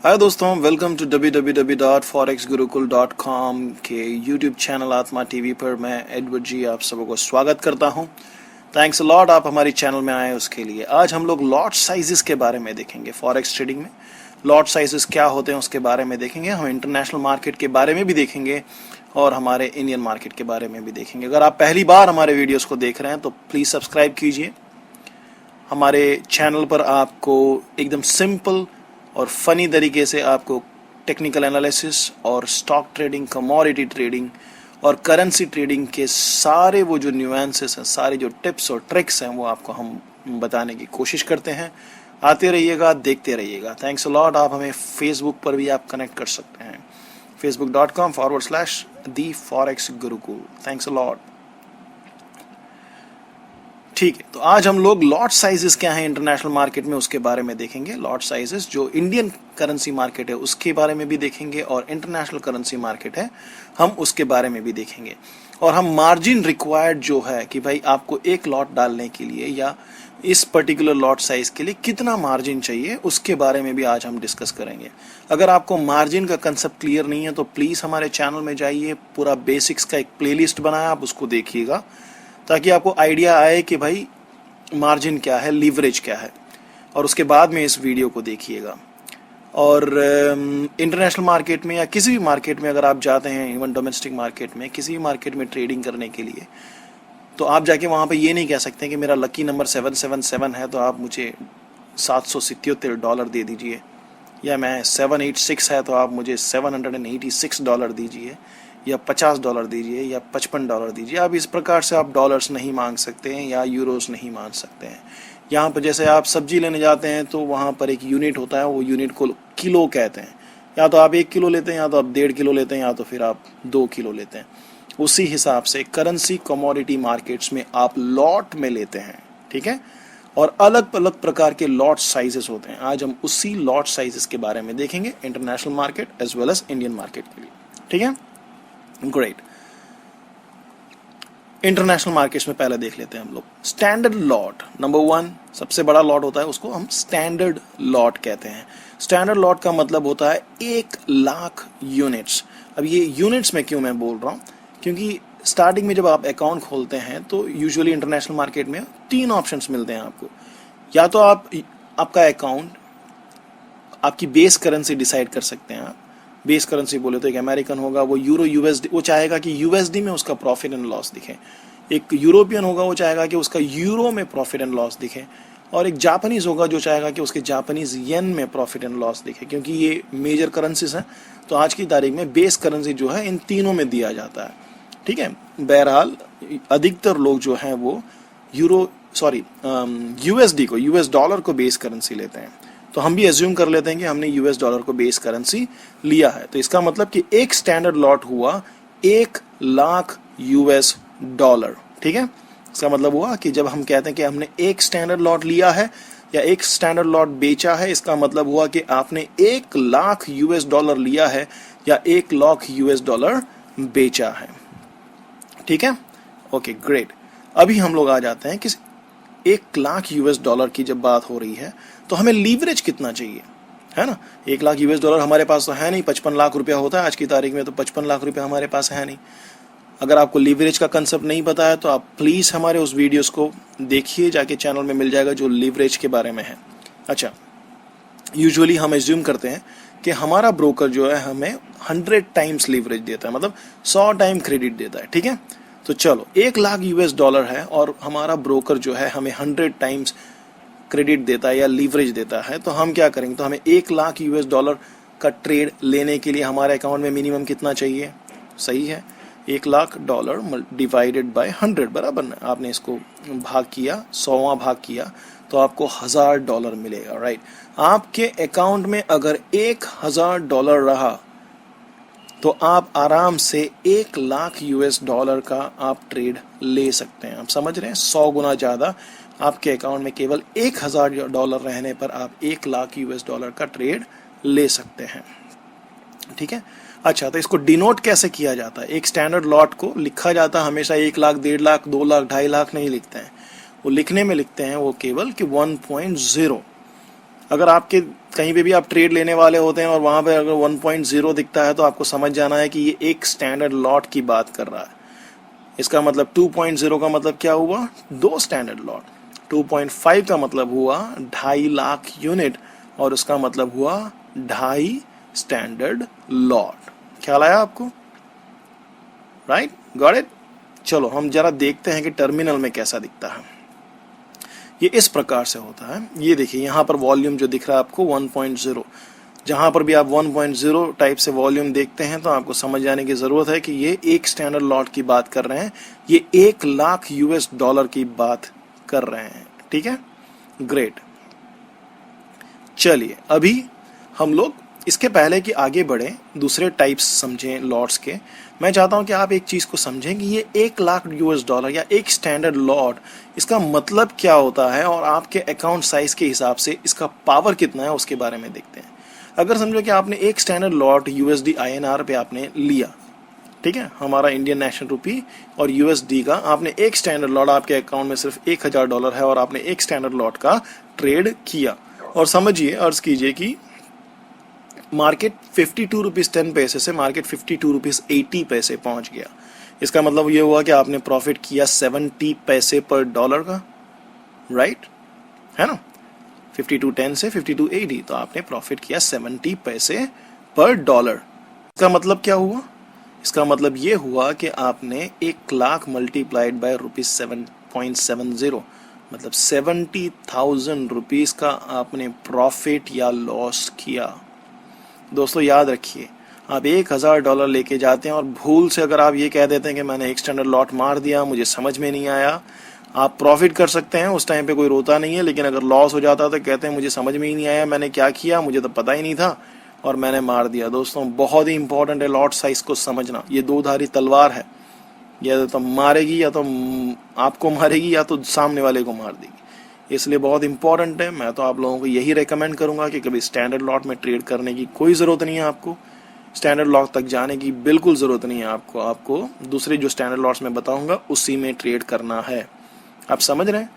हाय दोस्तों, welcome to www.forexgurukul.com के YouTube channel आत्मा टीवी पर मैं एडवर्ड जी आप सबों को स्वागत करता हूं। थैंक्स अ लॉट आप हमारी चैनल में आए उसके लिए। आज हम लोग लॉट साइजेस के बारे में देखेंगे। फॉरेक्स ट्रेडिंग में लॉट साइजेस क्या होते हैं उसके बारे में देखेंगे। हम इंटरनेशनल मार्केट के बारे में भी देखेंगे और हमारे इंडियन मार्केट के बारे में भी देखेंगे। अगर आप पहली बार हमारे वीडियोस को देख रहे हैं तो प्लीज़ सब्सक्राइब कीजिए। हमारे चैनल पर आपको एकदम सिंपल और फनी तरीके से आपको टेक्निकल एनालिसिस और स्टॉक ट्रेडिंग, कमोडिटी ट्रेडिंग और करेंसी ट्रेडिंग के सारे वो जो न्यूएंसेस हैं, सारे जो टिप्स और ट्रिक्स हैं वो आपको हम बताने की कोशिश करते हैं। आते रहिएगा, देखते रहिएगा। Thanks a lot. आप हमें फेसबुक पर भी आप कनेक्ट कर सकते हैं, facebook.com/theforexgurukul। Thanks a lot. ठीक है, तो आज हम लोग लॉट साइजेस क्या है इंटरनेशनल मार्केट में उसके बारे में देखेंगे। लॉट साइजेस जो इंडियन करेंसी मार्केट है उसके बारे में भी देखेंगे और इंटरनेशनल करेंसी मार्केट है हम उसके बारे में भी देखेंगे। और हम मार्जिन रिक्वायर्ड जो है कि भाई आपको एक लॉट डालने के लिए या इस पर्टिकुलर लॉट साइज के लिए कितना मार्जिन चाहिए उसके बारे में भी आज हम डिस्कस करेंगे। अगर आपको मार्जिन का कंसेप्ट क्लियर नहीं है तो प्लीज़ हमारे चैनल में जाइए, पूरा बेसिक्स का एक प्लेलिस्ट बनाया, आप उसको देखिएगा ताकि आपको आइडिया आए कि भाई मार्जिन क्या है, लीवरेज क्या है, और उसके बाद में इस वीडियो को देखिएगा। और इंटरनेशनल मार्केट में या किसी भी मार्केट में अगर आप जाते हैं, इवन डोमेस्टिक मार्केट में, किसी भी मार्केट में ट्रेडिंग करने के लिए, तो आप जाके वहाँ पे ये नहीं कह सकते कि मेरा लकी नंबर 777 है तो आप मुझे $777 दे दीजिए, या मैं 786 है तो आप मुझे $786 दीजिए, या $50 दीजिए, या $55 दीजिए। आप इस प्रकार से आप डॉलर्स नहीं मांग सकते हैं या यूरोस नहीं मांग सकते हैं। यहाँ पर जैसे आप सब्जी लेने जाते हैं तो वहाँ पर एक यूनिट होता है, वो यूनिट को किलो कहते हैं। या तो आप 1 किलो लेते हैं, या तो आप 1.5 किलो लेते हैं, या तो फिर आप 2 किलो लेते हैं। उसी हिसाब से करेंसी कमोडिटी मार्केट्स में आप लॉट में लेते हैं, ठीक है। और अलग अलग प्रकार के लॉट साइजेस होते हैं। आज हम उसी लॉट साइजेस के बारे में देखेंगे international market as well as Indian market के लिए, ठीक है। ग्रेट। इंटरनेशनल मार्केट्स में पहले देख लेते हैं हम लोग स्टैंडर्ड लॉट। नंबर 1 सबसे बड़ा लॉट होता है, उसको हम स्टैंडर्ड लॉट कहते हैं। स्टैंडर्ड लॉट का मतलब होता है 1 लाख यूनिट्स। अब ये यूनिट्स में क्यों मैं बोल रहा हूँ, क्योंकि स्टार्टिंग में जब आप अकाउंट खोलते हैं तो यूजुअली इंटरनेशनल मार्केट में 3 ऑप्शंस मिलते हैं आपको। या तो आपका अकाउंट आपकी बेस करेंसी डिसाइड कर सकते हैं। आप बेस करेंसी बोले तो एक अमेरिकन होगा, वो यूरो यूएसडी, वो चाहेगा कि यूएसडी में उसका प्रॉफिट एंड लॉस दिखे। एक यूरोपियन होगा, वो चाहेगा कि उसका यूरो में प्रॉफिट एंड लॉस दिखे। और एक जापानीज होगा जो चाहेगा कि उसके जापानीज येन में प्रॉफिट एंड लॉस दिखे। क्योंकि ये मेजर करेंसीज हैं तो आज की तारीख में बेस करेंसी जो है इन तीनों में दिया जाता है, ठीक है। बहरहाल अधिकतर लोग जो हैं वो यूएसडी को, यूएस डॉलर को बेस करेंसी लेते हैं। तो हम भी एज्यूम कर लेते हैं कि हमने यूएस डॉलर को बेस करेंसी लिया है। तो इसका मतलब कि एक स्टैंडर्ड लॉट हुआ 1 लाख यूएस डॉलर, ठीक है। इसका मतलब हुआ कि जब हम कहते हैं कि हमने एक स्टैंडर्ड लॉट लिया है या एक स्टैंडर्ड लॉट बेचा है, इसका मतलब हुआ कि आपने 1 लाख यूएस डॉलर लिया है या 1 लाख यूएस डॉलर बेचा है, ठीक है। Okay, great. अभी हम लोग आ जाते हैं कि 1 लाख यूएस डॉलर की जब बात हो रही है तो हमें लीवरेज कितना चाहिए, है ना। 1 लाख यूएस डॉलर हमारे पास तो है नहीं, 55 लाख रुपया होता है आज की तारीख में, तो 55 लाख रुपया हमारे पास है नहीं। अगर आपको लीवरेज का कंसेप्ट नहीं पता है तो आप प्लीज़ हमारे उस वीडियोस को देखिए, जाके चैनल में मिल जाएगा जो लीवरेज के बारे में है। अच्छा, यूजुअली हम एज्यूम करते हैं कि हमारा ब्रोकर जो है हमें 100 टाइम्स लीवरेज देता है, मतलब 100 टाइम क्रेडिट देता है, ठीक है। तो चलो 1 लाख यूएस डॉलर है और हमारा ब्रोकर जो है हमें 100 टाइम्स क्रेडिट देता है या लीवरेज देता है, तो हम क्या करेंगे, तो हमें 1 लाख यूएस डॉलर का ट्रेड लेने के लिए हमारे अकाउंट में मिनिमम कितना चाहिए। सही है, 1 लाख डॉलर डिवाइडेड बाय 100 बराबर ना, आपने इसको भाग किया, 100वां भाग किया तो आपको $1000 मिलेगा, राइट। आपके अकाउंट में अगर $1000 रहा तो आप आराम से 1 लाख यूएस डॉलर का आप ट्रेड ले सकते हैं। आप समझ रहे हैं, 100 गुना ज़्यादा आपके अकाउंट में केवल $1000 रहने पर आप 1 लाख यूएस डॉलर का ट्रेड ले सकते हैं, ठीक है। अच्छा, तो इसको डिनोट कैसे किया जाता है। एक स्टैंडर्ड लॉट को लिखा जाता है हमेशा 1 लाख, 1.5 लाख, 2 लाख, 2.5 लाख नहीं लिखते हैं। वो लिखने में लिखते हैं वो केवल कि 1.0। अगर आपके कहीं पे भी आप ट्रेड लेने वाले होते हैं और वहां पे अगर 1.0 दिखता है तो आपको समझ जाना है कि ये एक स्टैंडर्ड लॉट की बात कर रहा है। इसका मतलब 2.0 का मतलब क्या हुआ, 2 स्टैंडर्ड लॉट। 2.5 का मतलब हुआ 2.5 लाख यूनिट और उसका मतलब हुआ 2.5 स्टैंडर्ड लॉट। ख्याल आया आपको? Right, got it. चलो हम जरा देखते हैं कि टर्मिनल में कैसा दिखता है। ये इस प्रकार से होता है। ये देखिए यहाँ पर वॉल्यूम जो दिख रहा है आपको 1.0, जहां पर भी आप 1.0 टाइप से वॉल्यूम देखते हैं तो आपको समझ जाने की जरूरत है कि ये एक स्टैंडर्ड लॉट की बात कर रहे हैं, ये 1 लाख यूएस डॉलर की बात कर रहे हैं। ठीक है, ग्रेट। चलिए अभी हम लोग इसके पहले कि आगे बढ़े दूसरे टाइप्स समझें लॉट्स के, मैं चाहता हूं कि आप एक चीज को समझें कि ये 1 लाख यूएस डॉलर या एक स्टैंडर्ड लॉट, इसका मतलब क्या होता है और आपके अकाउंट साइज के हिसाब से इसका पावर कितना है उसके बारे में देखते हैं। अगर समझो कि आपने एक स्टैंडर्ड लॉट यूएसडी INR पे आपने लिया, ठीक है, हमारा इंडियन नेशनल रुपी और यूएसडी का, आपने एक स्टैंडर्ड लॉट, आपके अकाउंट में सिर्फ $1000 है और आपने एक स्टैंडर्ड लॉट का ट्रेड किया और समझिए, अर्ज कीजिए कि मार्केट 52 रुपीज 10 पैसे से मार्केट 52 रुपीज 80 पैसे पहुंच गया। इसका मतलब ये हुआ कि आपने प्रॉफिट किया 70 पैसे पर डॉलर का, राइट, है ना। 52.10 से 52.80, तो आपने प्रॉफिट किया 70 पैसे पर डॉलर। इसका मतलब क्या हुआ? इसका मतलब ये हुआ कि आपने 1 लाख मल्टीप्लाइड बाय ₹7.70, मतलब 70,000 रुपीज का आपने प्रॉफिट या लॉस किया। दोस्तों याद रखिए, आप $1000 लेके जाते हैं और भूल से अगर आप ये कह देते हैं कि मैंने एक स्टैंडर्ड लॉट मार दिया, मुझे समझ में नहीं आया, आप प्रॉफिट कर सकते हैं, उस टाइम पे कोई रोता नहीं है, लेकिन अगर लॉस हो जाता तो कहते हैं मुझे समझ में ही नहीं आया, मैंने क्या किया, मुझे तो पता ही नहीं था और मैंने मार दिया। दोस्तों बहुत ही इंपॉर्टेंट है लॉट साइज को समझना। ये दो धारी तलवार है, या तो मारेगी या तो आपको मारेगी या तो सामने वाले को मार देगी, इसलिए बहुत इंपॉर्टेंट है। मैं तो आप लोगों को यही रेकमेंड करूंगा कि कभी स्टैंडर्ड लॉट में ट्रेड करने की कोई ज़रूरत नहीं है, आपको स्टैंडर्ड लॉट तक जाने की बिल्कुल ज़रूरत नहीं है। आपको दूसरे जो स्टैंडर्ड लॉट्स में बताऊंगा उसी में ट्रेड करना है। आप समझ रहे हैं?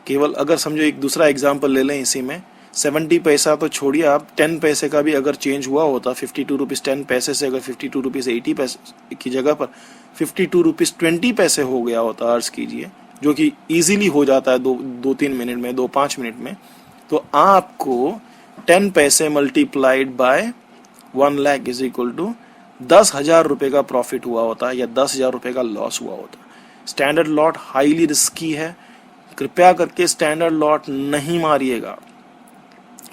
केवल अगर समझो एक दूसरा एग्जाम्पल ले लें इसी में, 70 पैसा तो छोड़िए, आप 10 पैसे का भी अगर चेंज हुआ होता, 52 रुपीज़ 10 पैसे से अगर 52 रुपीज़ 80 पैसे की जगह पर 52 रुपीज़ 20 पैसे हो गया होता, अर्ज कीजिए, जो कि इजीली हो जाता है 2-3 मिनट में, 2-5 मिनट में, तो आपको 10 पैसे multiplied by 1 lakh is equal to 10,000 रुपये का प्रॉफिट हुआ होता या 10,000 रुपये का लॉस हुआ होता। स्टैंडर्ड लॉट हाईली रिस्की है, कृपया करके स्टैंडर्ड लॉट नहीं मारिएगा,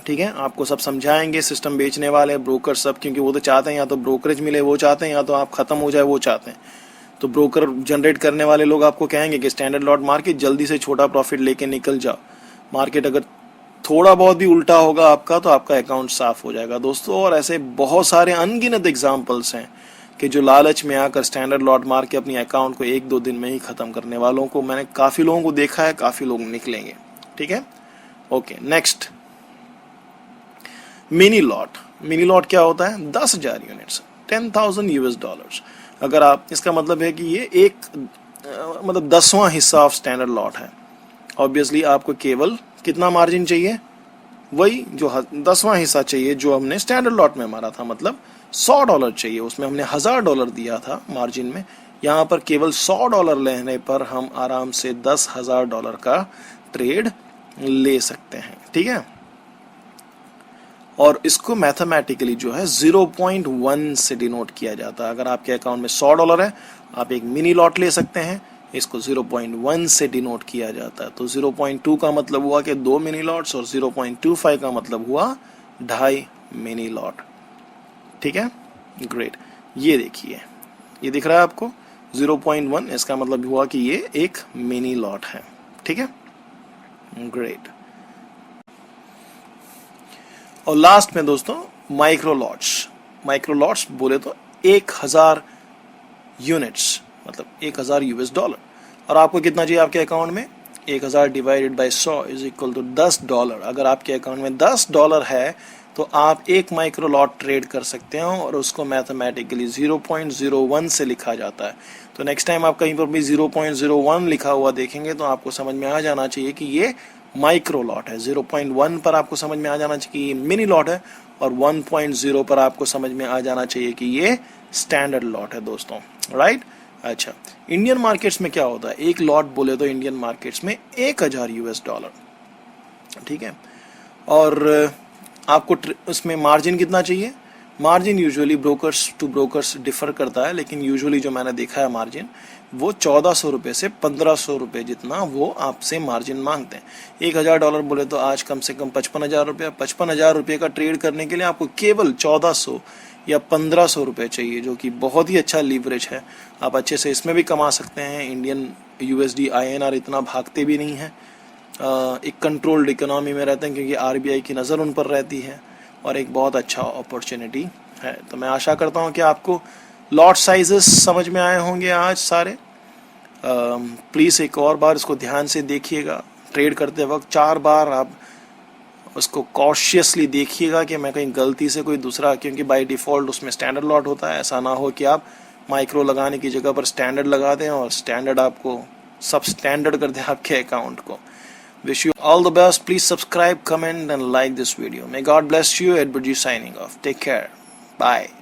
ठीक है। आपको सब समझाएंगे, सिस्टम बेचने वाले ब्रोकर सब, क्योंकि वो तो चाहते हैं या तो ब्रोकरेज मिले वो चाहते हैं, या तो आप खत्म हो जाए वो चाहते हैं। तो ब्रोकर जनरेट करने वाले लोग आपको कहेंगे कि स्टैंडर्ड लॉट मार के जल्दी से छोटा प्रॉफिट लेके निकल जाओ। मार्केट अगर थोड़ा बहुत भी उल्टा होगा आपका तो आपका अकाउंट साफ हो जाएगा दोस्तों। और ऐसे बहुत सारे अनगिनत एग्जाम्पल्स हैं कि जो लालच में आकर स्टैंडर्ड लॉट मार के अपनी अकाउंट को 1-2 दिन में ही खत्म करने वालों को मैंने काफी लोगों को देखा है, काफी लोग निकलेंगे, ठीक है। Okay, next, mini lot. Mini lot क्या होता है? 10,000 यूनिट्स, $10,000 अगर आप, इसका मतलब है कि ये एक मतलब 10वां हिस्सा ऑफ स्टैंडर्ड लॉट है। ऑब्वियसली आपको केवल कितना मार्जिन चाहिए? वही जो 10वां हिस्सा चाहिए जो हमने स्टैंडर्ड लॉट में मारा था, मतलब $100 चाहिए। उसमें हमने $1,000 दिया था मार्जिन में, यहाँ पर केवल $100 लेने पर हम आराम से $10,000 का ट्रेड ले सकते हैं, ठीक है। और इसको मैथमेटिकली जो है 0.1 से डिनोट किया जाता है। अगर आपके अकाउंट में $100 है, आप एक मिनी लॉट ले सकते हैं, इसको 0.1 से डिनोट किया जाता है। तो 0.2 का मतलब हुआ कि 2 मिनी लॉट्स और 0.25 का मतलब हुआ 2.5 मिनी लॉट, ठीक है, ग्रेट। ये देखिए, ये दिख रहा है आपको 0.1, इसका मतलब हुआ कि ये एक मिनी लॉट है, ठीक है, ग्रेट। और लास्ट में दोस्तों माइक्रो लॉट्स। माइक्रो लॉट्स बोले तो 1000 यूनिट्स, मतलब $1,000। और आपको कितना चाहिए आपके अकाउंट में? 1000 divided by 100 is equal to $10। अगर आपके अकाउंट में $10 है तो आप एक माइक्रो लॉट ट्रेड कर सकते हैं और उसको मैथमेटिकली 0.01 से लिखा जाता है। तो नेक्स्ट टाइम आप कहीं पर भी 0.01 लिखा हुआ देखेंगे तो आपको समझ में आ जाना चाहिए कि ये माइक्रो लॉट है। 0.1 पर आपको समझ में आ जाना चाहिए कि ये मिनी लॉट है, और 1.0 पर आपको समझ में आ जाना चाहिए कि ये स्टैंडर्ड लॉट है दोस्तों, राइट। अच्छा, इंडियन मार्केट्स में क्या होता है, एक लॉट बोले तो इंडियन मार्केट्स में $1000, ठीक है। और आपको उसमें मार्जिन कितना चाहिए, margin usually brokers to brokers differ करता है, लेकिन यूजुअली जो मैंने देखा है मार्जिन वो 1400 रुपये से 1500 रुपये जितना वो आपसे मार्जिन मांगते हैं। $1000 बोले तो आज कम से कम 55,000 रुपये। 55,000 रुपये का ट्रेड करने के लिए आपको केवल 1400 या 1500 रुपये चाहिए, जो कि बहुत ही अच्छा लीवरेज है। आप अच्छे से इसमें भी कमा सकते हैं। इंडियन USD INR इतना भागते भी नहीं है, एक कंट्रोल्ड इकोनॉमी में रहते हैं क्योंकि RBI की नज़र उन पर रहती है, और एक बहुत अच्छा अपॉर्चुनिटी है। तो मैं आशा करता हूँ कि आपको लॉट साइजेस समझ में आए होंगे आज सारे। प्लीज़ एक और बार इसको ध्यान से देखिएगा, ट्रेड करते वक्त 4 बार आप उसको कॉशियसली देखिएगा कि मैं कहीं गलती से कोई दूसरा, क्योंकि बाय डिफ़ॉल्ट उसमें स्टैंडर्ड लॉट होता है। ऐसा ना हो कि आप माइक्रो लगाने की जगह पर स्टैंडर्ड लगा दें और स्टैंडर्ड आपको सब स्टैंडर्ड कर दे आपके अकाउंट को। Wish you all the best. Please subscribe, comment and like this video. May God bless you. Edward G signing off. Take care. Bye.